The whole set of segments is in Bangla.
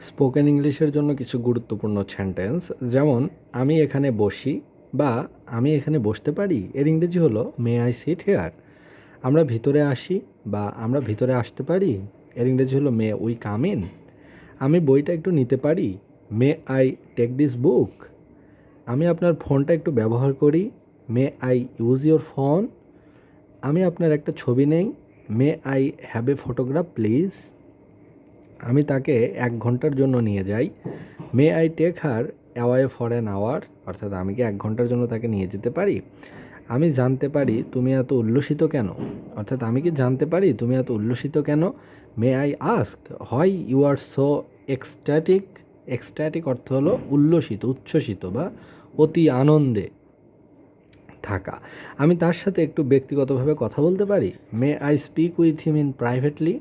স্পোকেন ইংলিশের জন্য কিছু গুরুত্বপূর্ণ সেন্টেন্স, যেমন আমি এখানে বসি বা আমি এখানে বসতে পারি, এর ইংরেজি হলো মে আই সিট হেয়ার। আমরা ভিতরে আসি বা আমরা ভিতরে আসতে পারি, এর ইংরেজি হলো মে উই কাম ইন। আমি বইটা একটু নিতে পারি, may I take this book. আমি আপনার ফোনটা একটু ব্যবহার করি, may I use your phone. আমি আপনার একটা ছবি নেই, may I have a photograph please. আমি তাকে 1 ঘন্টার জন্য নিয়ে যাই, may I take her away for an hour. অর্থাৎ আমি কি 1 ঘন্টার জন্য তাকে নিয়ে যেতে পারি। আমি জানতে পারি তুমি এত উল্লসিত কেন। অর্থাৎ আমি কি জানতে পারি তুমি এত উল্লসিত কেন। May I ask why you are so ecstatic. Ecstatic অর্থ হলো উল্লসিত, উচ্ছ্বসিত বা অতি আনন্দে থাকা। আমি তার সাথে একটু ব্যক্তিগতভাবে কথা বলতে পারি, may I speak with him in privately.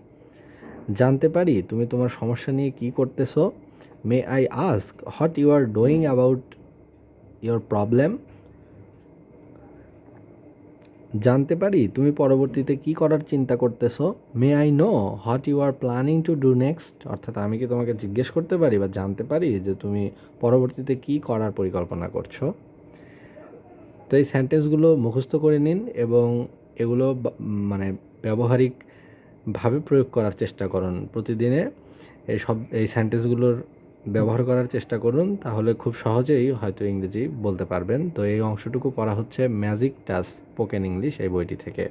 জানতে পারি তুমি তোমার সমস্যা নিয়ে কী করতেছো, may I ask what you are doing about your problem. জানতে পারি তুমি পরবর্তীতে কী করার চিন্তা করতেছো, may I know what you are planning to do next. অর্থাৎ আমি কি তোমাকে জিজ্ঞেস করতে পারি বা জানতে পারি যে তুমি পরবর্তীতে কী করার পরিকল্পনা করছো। তো এই সেন্টেন্সগুলো মুখস্থ করে নিন এবং এগুলো মানে ব্যবহারিকভাবে প্রয়োগ করার চেষ্টা করুন প্রতিদিনে। এই সেন্টেন্সগুলোর ব্যবহার করার চেষ্টা করুন, তাহলে খুব সহজেই হয়তো ইংরেজি বলতে পারবেন। তো এই অংশটুকু পড়া হচ্ছে ম্যাজিক টাচ স্পোকেন ইংলিশ এই বইটি থেকে।